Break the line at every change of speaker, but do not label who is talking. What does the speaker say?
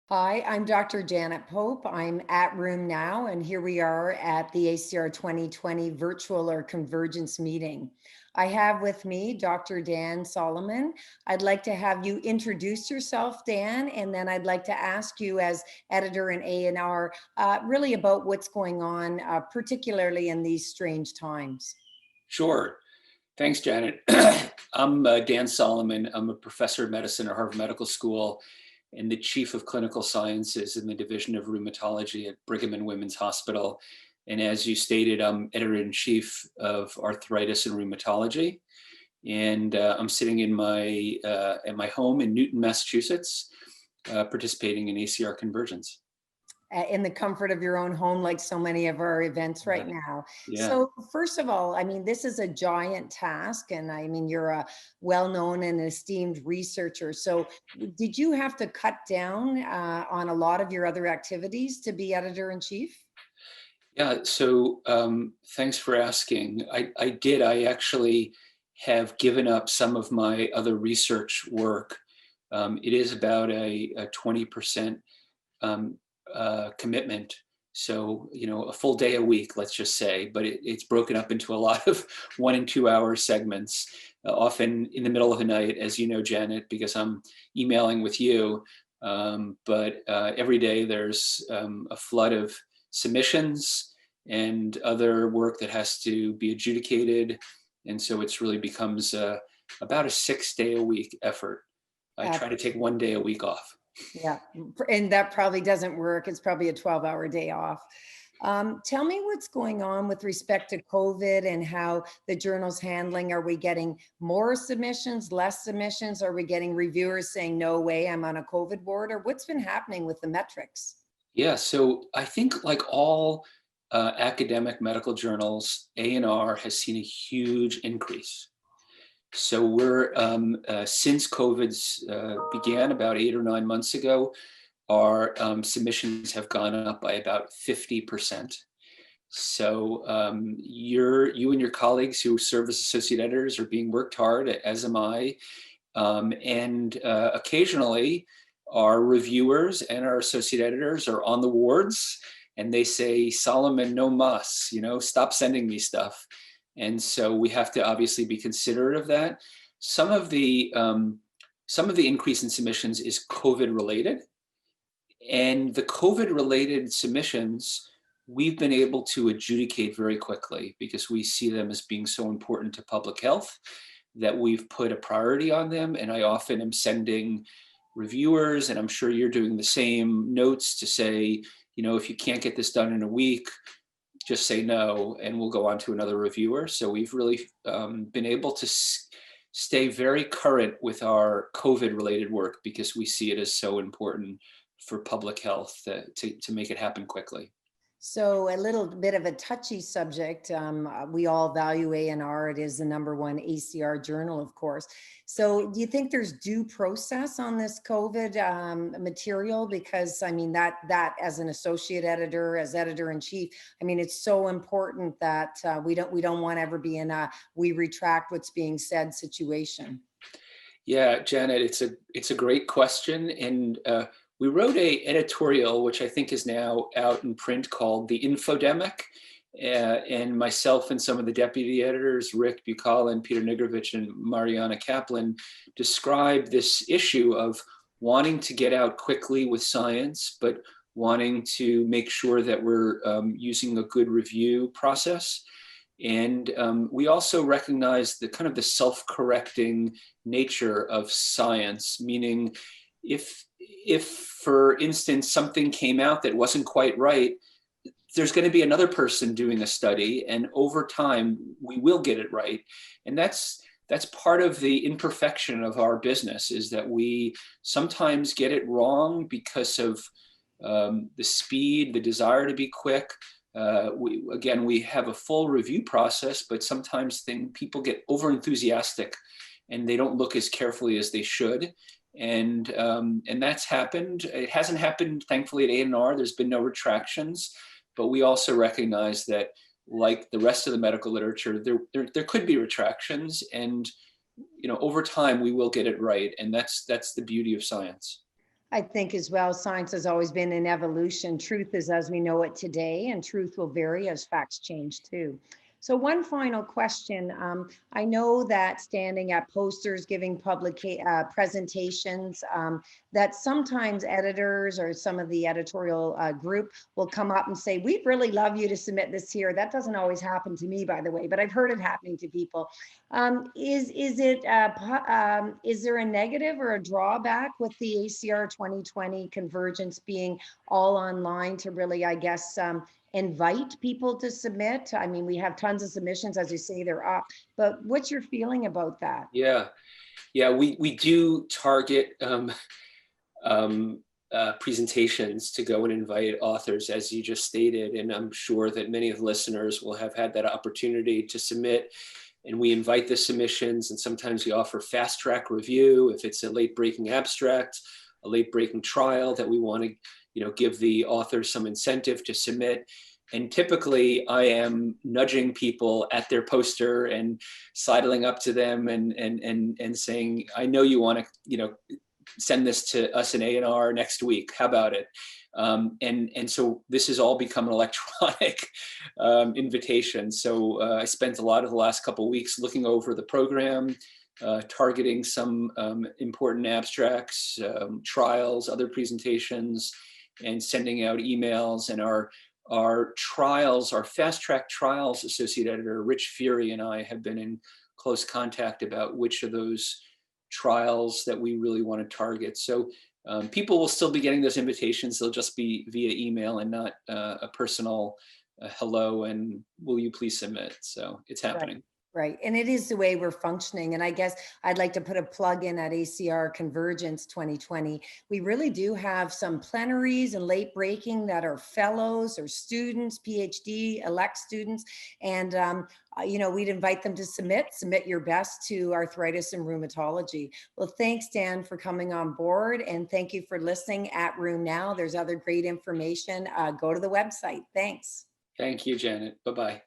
Hi, I'm Dr. Janet Pope. I'm at Room Now, and here we are at the ACR 2020 virtual or convergence meeting. I have with me Dr. Dan Solomon. I'd like to have you introduce yourself, Dan, and then I'd like to ask you as editor in A&R really about what's going on, particularly in these strange times.
Sure. Thanks, Janet. I'm Dan Solomon. I'm a professor of medicine at Harvard Medical School and the chief of clinical sciences in the Division of Rheumatology at Brigham and Women's Hospital. And as you stated, I'm editor-in-chief of Arthritis and Rheumatology. And I'm sitting in at my home in Newton, Massachusetts, participating in ACR Convergence.
In the comfort of your own home, like so many of our events right
Yeah.
now.
Yeah.
So first of all, I mean, this is a giant task, and I mean, you're a well-known and esteemed researcher. So did you have to cut down on a lot of your other activities to be editor in chief?
Yeah, so thanks for asking. I did. I actually have given up some of my other research work. It is about a 20% commitment. So, a full day a week, let's just say, but it's broken up into a lot of 1 and 2 hour segments, often in the middle of the night, as you know, Janet, because I'm emailing with you. But every day there's a flood of submissions and other work that has to be adjudicated. And so it's really becomes about a 6 day a week effort. I
Uh,
try to take 1 day a week off.
yeah, and that probably doesn't work. It's probably a 12-hour day off. Tell me what's going on with respect to COVID and how the journal's handling. Are we getting more submissions, less submissions? Are we getting reviewers saying, no way, I'm on a COVID board? Or what's been happening with the metrics?
Yeah, so I think like all academic medical journals, A&R has seen a huge increase. So we're since COVID's began about 8 or 9 months ago, our submissions have gone up by about 50%. So you and your colleagues who serve as associate editors are being worked hard, as am I. And occasionally, our reviewers and our associate editors are on the wards, and they say, "Solomon, no muss, stop sending me stuff." And so we have to obviously be considerate of that. Some of the some of the increase in submissions is COVID related, and the COVID related submissions we've been able to adjudicate very quickly because we see them as being so important to public health that we've put a priority on them. And I often am sending reviewers, and I'm sure you're doing the same, notes to say, if you can't get this done in a week, just say no, and we'll go on to another reviewer. So we've really been able to stay very current with our COVID related work because we see it as so important for public health to make it happen quickly.
So a little bit of a touchy subject. We all value A&R. It is the #1 ACR journal, of course. So do you think there's due process on this COVID material? Because I mean, that as an associate editor, as editor in chief, I mean, it's so important that we don't want to ever be in a we retract what's being said situation.
Yeah, Janet, it's a great question, and we wrote a editorial which I think is now out in print called "The Infodemic," and myself and some of the deputy editors, Rick Buchalin, Peter Nigrovich, and Mariana Kaplan, describe this issue of wanting to get out quickly with science, but wanting to make sure that we're using a good review process. And we also recognize the kind of the self-correcting nature of science, meaning if for instance something came out that wasn't quite right, there's going to be another person doing a study, and over time we will get it right. And that's part of the imperfection of our business, is that we sometimes get it wrong because of the speed, the desire to be quick. We have a full review process, but sometimes people get over enthusiastic and they don't look as carefully as they should. And that's happened. It hasn't happened, thankfully, at A&R. There's been no retractions, but we also recognize that, like the rest of the medical literature, there could be retractions, and over time we will get it right, and that's the beauty of science.
I think as well, science has always been in evolution. Truth is as we know it today, and truth will vary as facts change too. So, one final question. I know that standing at posters, giving public presentations, that sometimes editors or some of the editorial group will come up and say, "We'd really love you to submit this here." That doesn't always happen to me, by the way, but I've heard it happening to people. Is there a negative or a drawback with the ACR 2020 convergence being all online to really, I guess, invite people to submit? I mean, we have tons of submissions, as you say, they're up, but what's your feeling about that?
Yeah, yeah, we do target um, presentations to go and invite authors, as you just stated, and I'm sure that many of the listeners will have had that opportunity to submit. And we invite the submissions, and sometimes we offer fast track review if it's a late breaking abstract, a late breaking trial that we want to, give the author some incentive to submit. And typically, I am nudging people at their poster and sidling up to them and saying, "I know you want to, send this to us in A&R next week. How about it?" And so this has all become an electronic invitation. So I spent a lot of the last couple of weeks looking over the program, targeting some important abstracts, trials, other presentations, and sending out emails. And our trials, our fast track trials associate editor Rich Fury and I have been in close contact about which of those trials that we really want to target. So people will still be getting those invitations. They'll just be via email and not a personal hello and will you please submit. So it's
Right.
happening.
Right. And it is the way we're functioning. And I guess I'd like to put a plug in at ACR Convergence 2020. We really do have some plenaries and late breaking that are fellows or students, PhD, elect students. And, we'd invite them to submit your best to arthritis and rheumatology. Well, thanks, Dan, for coming on board. And thank you for listening at Room Now. There's other great information. Go to the website. Thanks.
Thank you, Janet. Bye-bye.